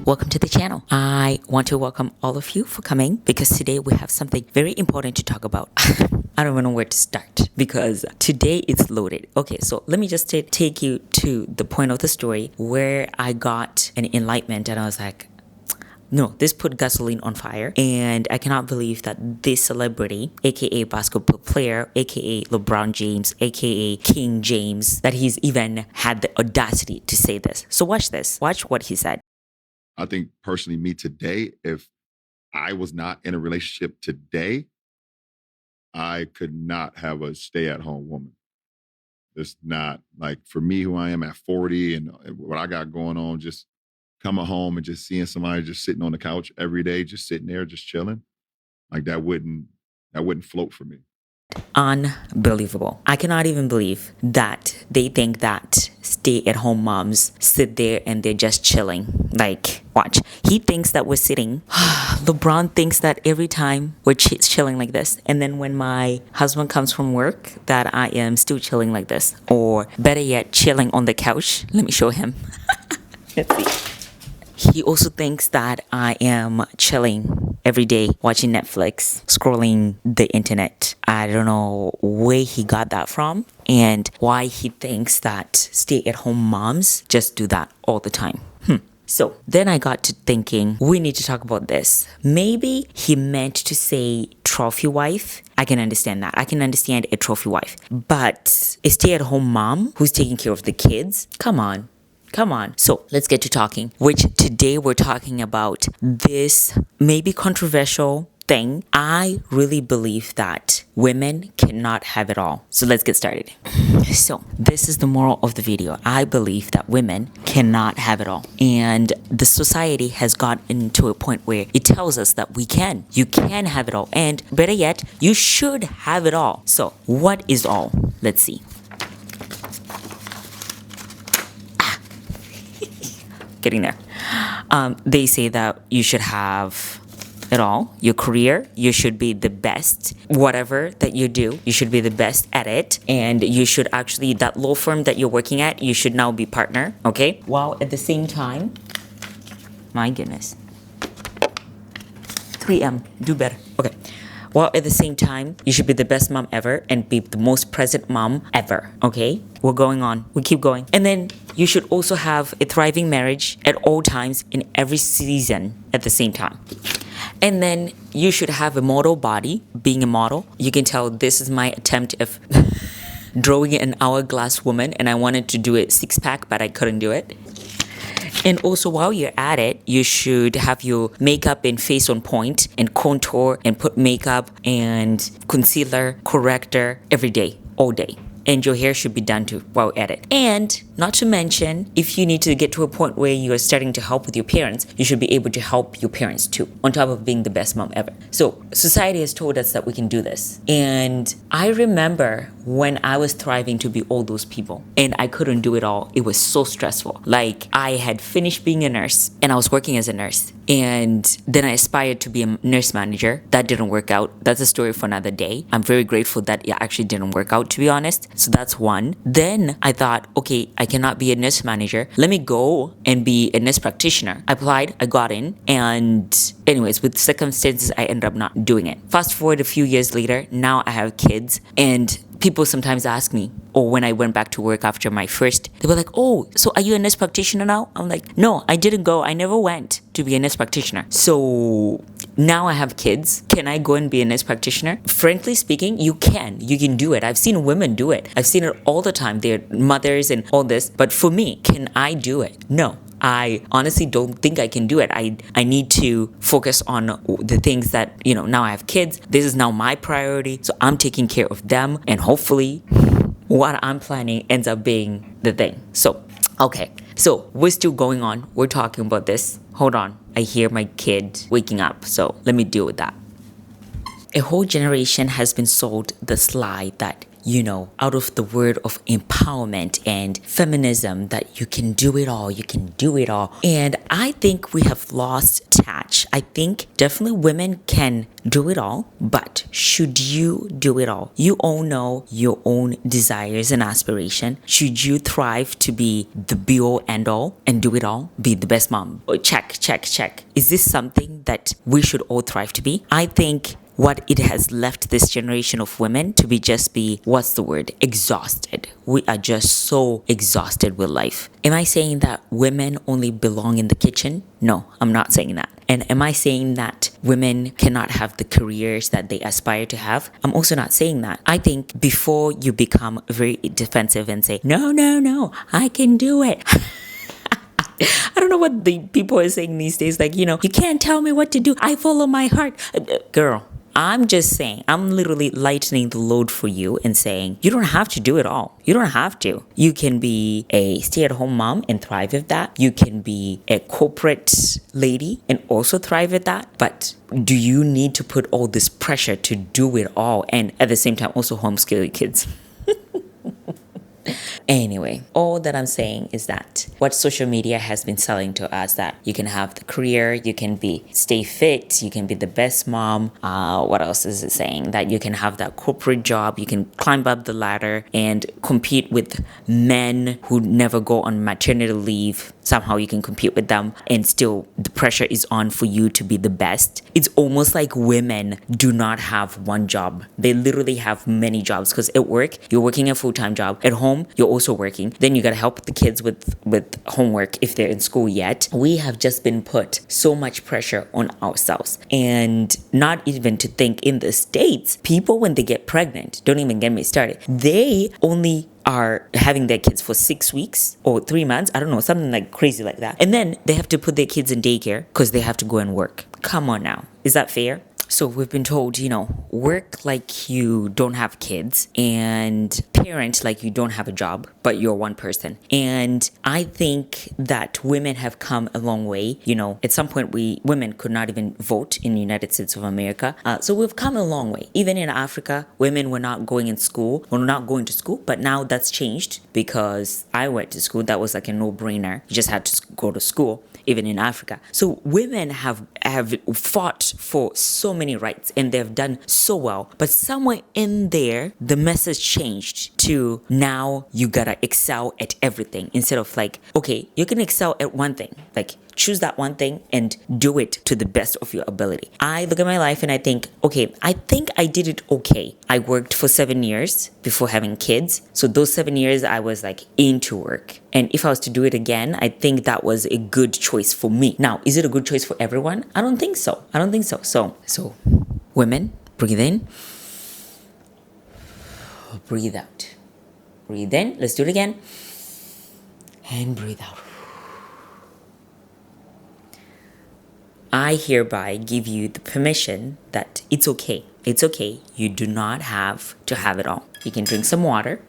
welcome to the channel. I want to welcome all of you for coming because today we have something very important to talk about. I don't even know where to start because today it's loaded. Okay, so let me just take you to the point of the story where I got an enlightenment and I was like, no, this put gasoline on fire, and I cannot believe that this celebrity, aka basketball player, aka LeBron James, aka King James, that he's even had the audacity to say this. So watch this. Watch what he said. I think personally, me today, if I was not in a relationship today, I could not have a stay-at-home woman. It's not like for me, who I am at 40 and what I got going on, just coming home and just seeing somebody just sitting on the couch every day, just sitting there, just chilling. Like that wouldn't float for me. Unbelievable. I cannot even believe that they think that stay-at-home moms sit there and they're just chilling. Like, watch. He thinks that we're sitting. LeBron thinks that every time we're chilling like this. And then when my husband comes from work, that I am still chilling like this. Or better yet, chilling on the couch. Let me show him. Let's see. He also thinks that I am chilling every day, watching Netflix, scrolling the internet. I don't know where he got that from and why he thinks that stay-at-home moms just do that all the time. So then I got to thinking, we need to talk about this. Maybe he meant to say trophy wife. I can understand that. I can understand a trophy wife. But a stay-at-home mom who's taking care of the kids? Come on. So let's get to talking, which today we're talking about this maybe controversial thing. I really believe that women cannot have it all. So let's get started. So this is the moral of the video. I believe that women cannot have it all. And the society has gotten to a point where it tells us that we can. You can have it all. And better yet, you should have it all. So what is all? Let's see. Getting there. They say that you should have it all. Your career, you should be the best. Whatever that you do, you should be the best at it. And you should actually, that law firm that you're working at, you should now be partner. Okay? While at the same time, my goodness. 3M, do better. Okay. While at the same time, you should be the best mom ever and be the most present mom ever. Okay? We're going on. We keep going. And then you should also have a thriving marriage at all times in every season at the same time. And then you should have a model body. Being a model, you can tell this is my attempt of drawing an hourglass woman, and I wanted to do it six-pack, but I couldn't do it. And also while you're at it, you should have your makeup and face on point and contour and put makeup and concealer, corrector every day, all day. And your hair should be done too while at it. And not to mention, if you need to get to a point where you are starting to help with your parents, you should be able to help your parents too, on top of being the best mom ever. So society has told us that we can do this. And I remember when I was thriving to be all those people and I couldn't do it all. It was so stressful. Like I had finished being a nurse and I was working as a nurse. And then I aspired to be a nurse manager. That didn't work out. That's a story for another day. I'm very grateful that it actually didn't work out, to be honest. So that's one. Then I thought, okay, I cannot be a nurse manager. Let me go and be a nurse practitioner. I applied, I got in. And anyways, with circumstances, I ended up not doing it. Fast forward a few years later, now I have kids. And people sometimes ask me, or when I went back to work after my first, they were like, oh, so are you a nurse practitioner now? I'm like, no, I didn't go. I never went to be a nurse practitioner. So now I have kids. Can I go and be a nurse practitioner? Frankly speaking, you can. You can do it. I've seen women do it. I've seen it all the time. They're mothers and all this. But for me, can I do it? No. I honestly don't think I can do it. I need to focus on the things that, now I have kids. This is now my priority. So I'm taking care of them. And hopefully what I'm planning ends up being the thing. So, okay. So we're still going on. We're talking about this. Hold on. I hear my kid waking up. So let me deal with that. A whole generation has been sold this lie that out of the word of empowerment and feminism, that you can do it all, you can do it all. And I think we have lost touch. I think definitely women can do it all, but should you do it all? You all know your own desires and aspiration. Should you thrive to be the be all end all and do it all? Be the best mom? Check. Is this something that we should all thrive to be? I think what it has left this generation of women to be what's the word? Exhausted. We are just so exhausted with life. Am I saying that women only belong in the kitchen? No, I'm not saying that. And am I saying that women cannot have the careers that they aspire to have? I'm also not saying that. I think before you become very defensive and say, no, I can do it. I don't know what the people are saying these days. Like, you can't tell me what to do. I follow my heart. Girl, I'm just saying, I'm literally lightening the load for you and saying, you don't have to do it all. You don't have to. You can be a stay-at-home mom and thrive at that. You can be a corporate lady and also thrive at that. But do you need to put all this pressure to do it all and at the same time also homeschool your kids? Anyway, all that I'm saying is that what social media has been selling to us, that you can have the career, you can stay fit, you can be the best mom. What else is it saying? That you can have that corporate job, you can climb up the ladder and compete with men who never go on maternity leave. Somehow you can compete with them and still the pressure is on for you to be the best. It's almost like women do not have one job. They literally have many jobs, because at work, you're working a full-time job. At home, you're also working. Then you gotta help the kids with homework if they're in school yet. We have just been put so much pressure on ourselves. And not even to think, in the States, people when they get pregnant, don't even get me started, they only are having their kids for 6 weeks or 3 months. I don't know, something like crazy like that. And then they have to put their kids in daycare because they have to go and work. Come on now. Is that fair? So we've been told, work like you don't have kids and parent like you don't have a job, but you're one person. And I think that women have come a long way. At some point, women could not even vote in the United States of America. So we've come a long way. Even in Africa, women were not going to school, but now that's changed because I went to school. That was like a no-brainer. You just had to go to school, even in Africa. So women have fought for so many rights and they've done so well. But somewhere in there, the message changed to now you gotta excel at everything, instead of like, okay, you can excel at one thing. Like, choose that one thing and do it to the best of your ability. I look at my life and I think, okay, I think I did it okay. I worked for 7 years before having kids. So those 7 years I was like into work. And if I was to do it again, I think that was a good choice for me. Now, is it a good choice for everyone? I don't think so. So women, breathe in, breathe out. Breathe in, let's do it again. And breathe out. I hereby give you the permission that it's okay. It's okay. You do not have to have it all. You can drink some water.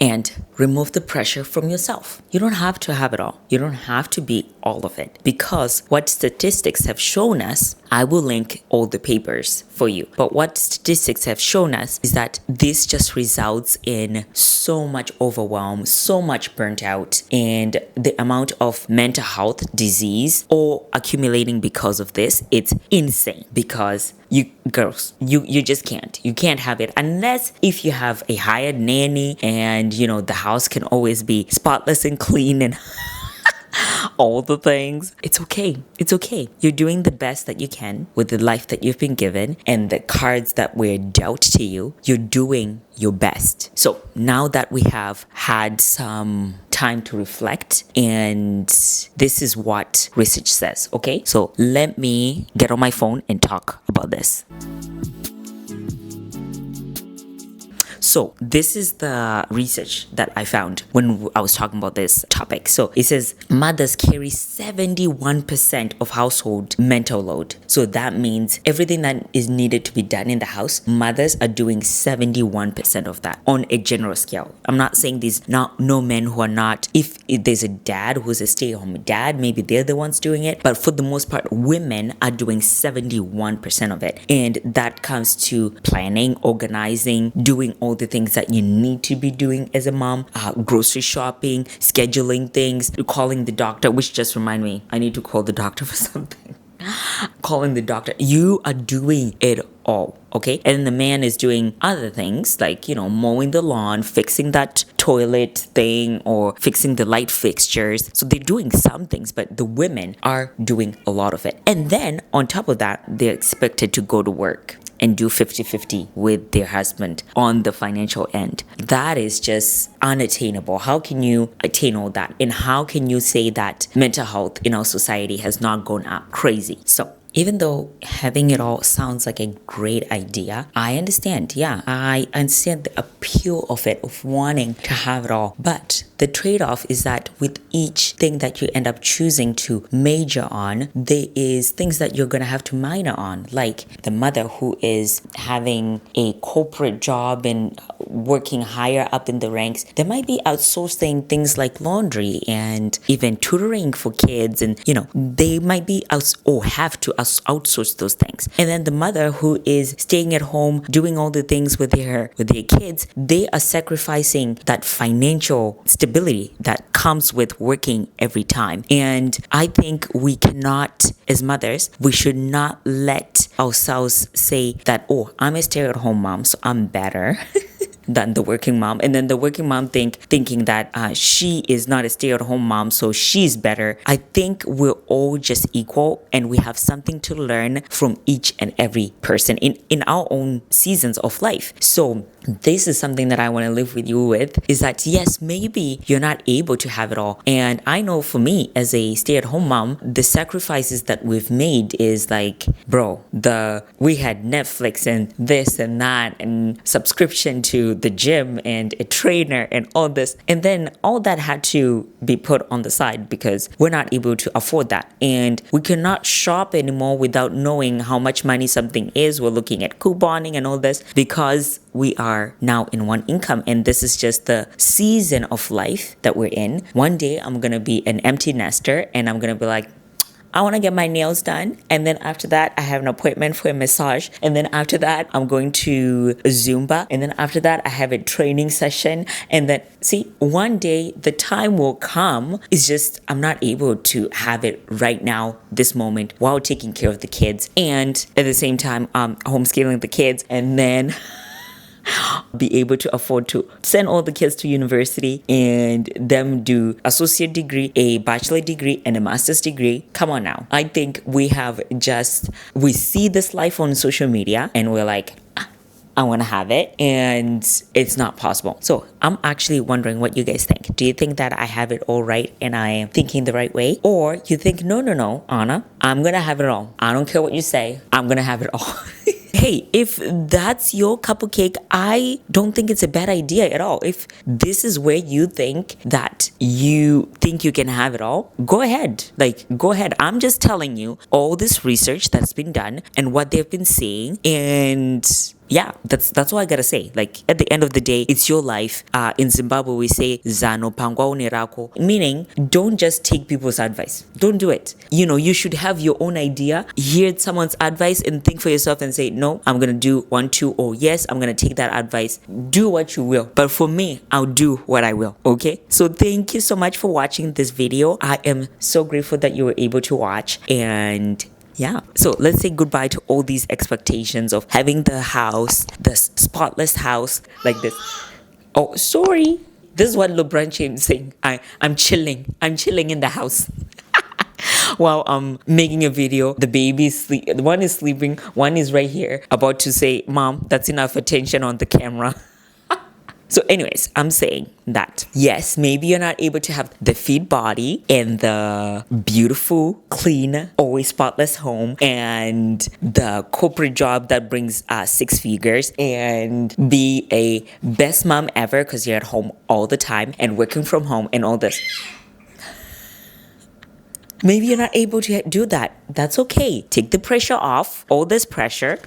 And remove the pressure from yourself. You don't have to have it all. You don't have to be all of it. Because what statistics have shown us, I will link all the papers for you. But what statistics have shown us is that this just results in so much overwhelm, so much burnt out, and the amount of mental health disease or accumulating because of this, it's insane. Because you girls, you just can't. You can't have it unless if you have a hired nanny and the house can always be spotless and clean and all the things. It's okay. It's okay. You're doing the best that you can with the life that you've been given and the cards that were dealt to you. You're doing your best. So now that we have had some time to reflect, and this is what research says, okay? So let me get on my phone and talk about this. So this is the research that I found when I was talking about this topic. So it says mothers carry 71% of household mental load. So that means everything that is needed to be done in the house, mothers are doing 71% of that on a general scale. I'm not saying these no men who are not. If there's a dad who's a stay-at-home dad, maybe they're the ones doing it. But for the most part, women are doing 71% of it. And that comes to planning, organizing, doing all the things that you need to be doing as a mom, grocery shopping, scheduling things, calling the doctor, which just remind me, I need to call the doctor for something. Calling the doctor. You are doing it all, okay? And the man is doing other things like, mowing the lawn, fixing that toilet thing, or fixing the light fixtures. So they're doing some things, but the women are doing a lot of it. And then on top of that, they're expected to go to work and do 50-50 with their husband on the financial end. That is just unattainable. How can you attain all that? And how can you say that mental health in our society has not gone up crazy? So even though having it all sounds like a great idea, I understand. Yeah, I understand the appeal of it, of wanting to have it all. But the trade-off is that with each thing that you end up choosing to major on, there is things that you're going to have to minor on. Like the mother who is having a corporate job and working higher up in the ranks, they might be outsourcing things like laundry and even tutoring for kids. And, they might be have to outsource those things. And then the mother who is staying at home doing all the things with their kids, they are sacrificing that financial stability that comes with working every time. And I think we cannot, as mothers, we should not let ourselves say that, I'm a stay-at-home mom, so I'm better than the working mom. And then the working mom thinking that she is not a stay-at-home mom, so she's better. I think we're all just equal, and we have something to learn from each and every person in our own seasons of life. So this is something that I want to live with you with, is that yes, maybe you're not able to have it all. And I know for me as a stay-at-home mom, the sacrifices that we've made is like, we had Netflix and this and that and subscription to the gym and a trainer and all this. And then all that had to be put on the side because we're not able to afford that. And we cannot shop anymore without knowing how much money something is. We're looking at couponing and all this because we are now in one income, and this is just the season of life that we're in. One day I'm gonna be an empty nester and I'm gonna be like, I want to get my nails done, and then after that I have an appointment for a massage, and then after that I'm going to Zumba, and then after that I have a training session. And then one day the time will come. It's just I'm not able to have it right now, this moment, while taking care of the kids, and at the same time homeschooling the kids, and then be able to afford to send all the kids to university and them do associate degree, a bachelor degree, and a master's degree. Come on now. I think we see this life on social media and we're like, I want to have it, and it's not possible. So I'm actually wondering what you guys think. Do you think that I have it all right and I am thinking the right way? Or you think, no, Anna, I'm going to have it all. I don't care what you say. I'm going to have it all. Hey, if that's your cup of cake, I don't think it's a bad idea at all. If this is where you think that you think you can have it all, go ahead. Go ahead. I'm just telling you all this research that's been done and what they've been saying. And yeah, that's all I gotta say. At the end of the day, it's your life. In Zimbabwe, we say zano pangwa unirako, meaning don't just take people's advice. Don't do it. You should have your own idea, hear someone's advice, and think for yourself and say, no, I'm gonna do 1, 2, or yes, I'm gonna take that advice. Do what you will. But for me, I'll do what I will. Okay? So thank you so much for watching this video. I am so grateful that you were able to watch, and yeah, so let's say goodbye to all these expectations of having the spotless house like this. Oh, sorry. This is what LeBron James saying. I'm chilling in the house. While I'm making a video, the baby one is sleeping, one is right here about to say, Mom, that's enough attention on the camera. So anyways, I'm saying that yes, maybe you're not able to have the fit body and the beautiful, clean, always spotless home and the corporate job that brings 6 figures and be a best mom ever because you're at home all the time and working from home and all this. Maybe you're not able to do that. That's okay. Take the pressure off, all this pressure.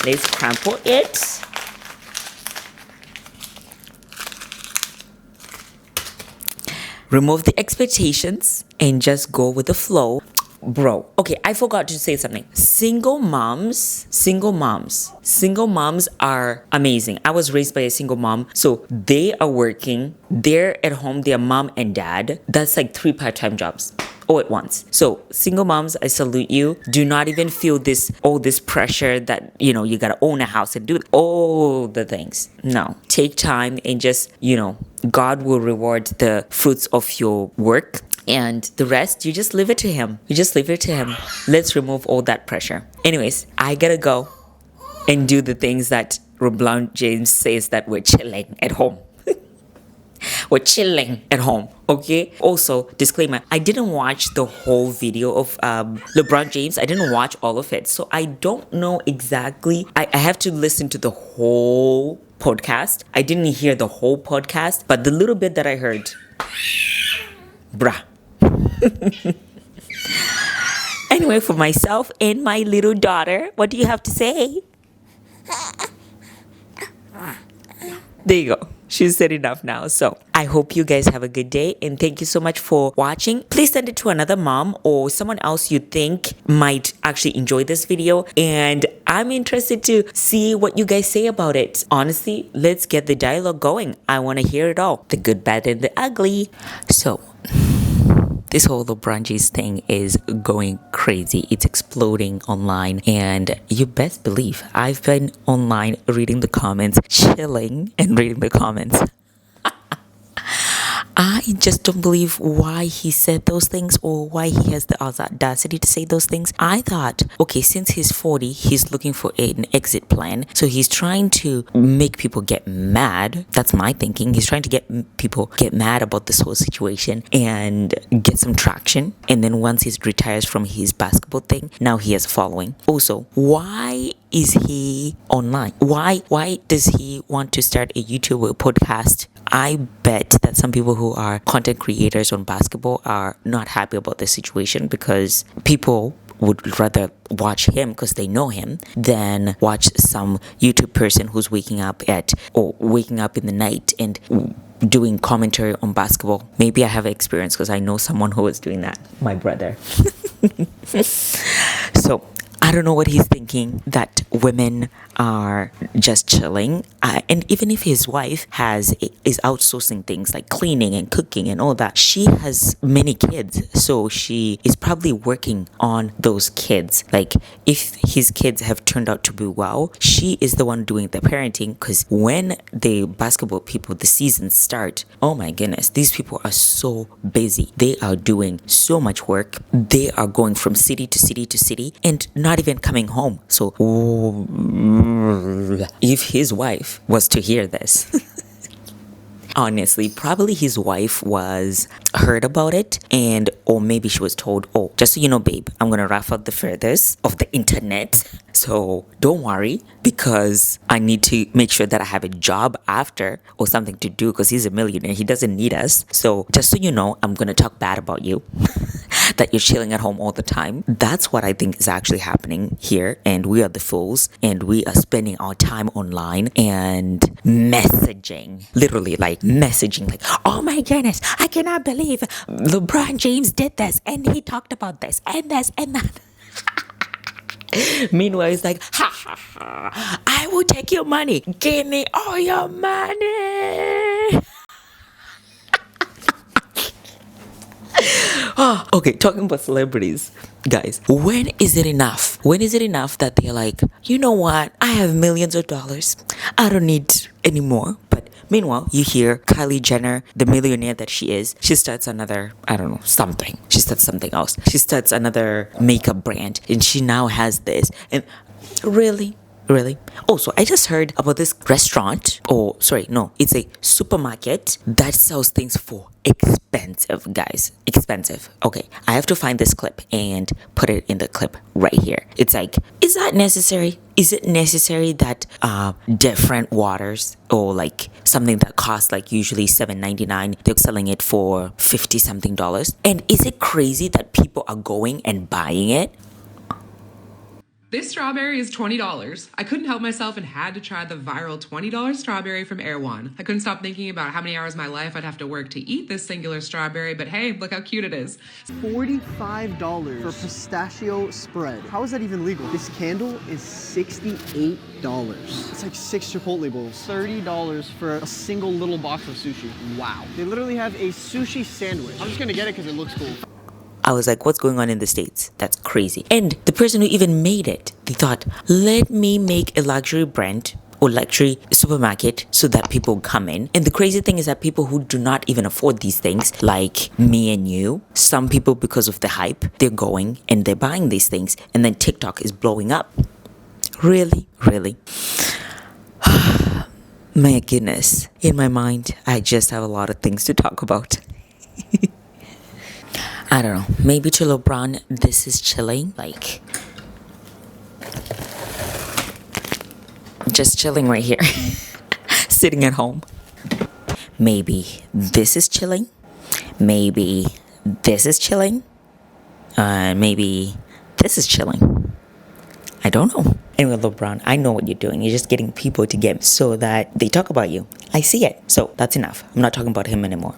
Let's crumple it. Remove the expectations and just go with the flow. Bro, okay, I forgot to say something. Single moms are amazing. I was raised by a single mom, so they are working, they're at home, they're mom and dad. That's like 3 part-time jobs all at once. So single moms, I salute you. Do not even feel all this pressure that, you gotta own a house and do all the things. No, take time and just, God will reward the fruits of your work. And the rest, you just leave it to him. Let's remove all that pressure. Anyways, I gotta go and do the things that LeBron James says that we're chilling at home. We're chilling at home, okay? Also, disclaimer, I didn't watch the whole video of LeBron James. I didn't watch all of it. So I don't know exactly. I have to listen to the whole podcast. I didn't hear the whole podcast, but the little bit that I heard, bruh. Anyway, for myself and my little daughter, what do you have to say? There you go. She's said enough now. So I hope you guys have a good day and thank you so much for watching. Please send it to another mom or someone else you think might actually enjoy this video. And I'm interested to see what you guys say about it. Honestly, let's get the dialogue going. I want to hear it all. The good, bad, and the ugly. So this whole LeBron James thing is going crazy. It's exploding online. And you best believe I've been online reading the comments, chilling and reading the comments. I just don't believe why he said those things or why he has the audacity to say those things. I thought, okay, since he's 40, he's looking for an exit plan. So he's trying to make people get mad. That's my thinking. He's trying to get people get mad about this whole situation and get some traction. And then once he retires from his basketball thing, now he has a following. Also, why is he online? Why does he want to start a YouTube or podcast? I bet that some people who are content creators on basketball are not happy about the situation because people would rather watch him because they know him than watch some YouTube person who's waking up in the night and doing commentary on basketball. Maybe I have experience because I know someone who is doing that. My brother. So I don't know what he's thinking, that women are just chilling. And even if his wife is outsourcing things like cleaning and cooking and all that, she has many kids. So she is probably working on those kids. Like if his kids have turned out to be well, she is the one doing the parenting because when the basketball people, the seasons start, oh my goodness, these people are so busy. They are doing so much work. They are going from city to city to city and not even coming home. So if his wife was to hear this, honestly, probably his wife was heard about it or maybe she was told, oh, just so you know, babe, I'm gonna rough out the feathers of the internet. So don't worry because I need to make sure that I have a job after or something to do because he's a millionaire. He doesn't need us. So just so you know, I'm gonna talk bad about you. That you're chilling at home all the time. That's what I think is actually happening here. And we are the fools and we are spending our time online and messaging, literally like messaging like, oh my goodness, I cannot believe LeBron James did this and he talked about this and that. Meanwhile, it's like, ha ha ha, I will take your money. Give me all your money. Okay, talking about celebrities, guys, when is it enough? When is it enough that they're like, you know what? I have millions of dollars. I don't need any more. But meanwhile, you hear Kylie Jenner, the millionaire that she is, she starts another, I don't know, something. She starts something else. She starts another makeup brand and she now has this. And really? Really? Also, I just heard about this restaurant. Oh, sorry, no, it's a supermarket that sells things for expensive, guys. Expensive. Okay, I have to find this clip and put it in the clip right here. It's like, is that necessary? Is it necessary that different waters or like something that costs like usually $7.99, they're selling it for 50 something dollars? And is it crazy that people are going and buying it? This strawberry is $20. I couldn't help myself and had to try the viral $20 strawberry from Erewhon. I couldn't stop thinking about how many hours of my life I'd have to work to eat this singular strawberry, but hey, look how cute it is. $45 for pistachio spread. How is that even legal? This candle is $68. It's like 6 Chipotle bowls. $30 for a single little box of sushi. Wow. They literally have a sushi sandwich. I'm just gonna get it because it looks cool. I was like, what's going on in the States? That's crazy. And the person who even made it, they thought, let me make a luxury brand or luxury supermarket so that people come in. And the crazy thing is that people who do not even afford these things, like me and you, some people, because of the hype, they're going and they're buying these things. And then TikTok is blowing up. Really? Really? My goodness. In my mind, I just have a lot of things to talk about. I don't know, maybe to LeBron, this is chilling, like, just chilling right here, sitting at home. Maybe this is chilling, maybe this is chilling, maybe this is chilling. I don't know. Anyway, LeBron, I know what you're doing. You're just getting people to get so that they talk about you. I see it. So that's enough. I'm not talking about him anymore.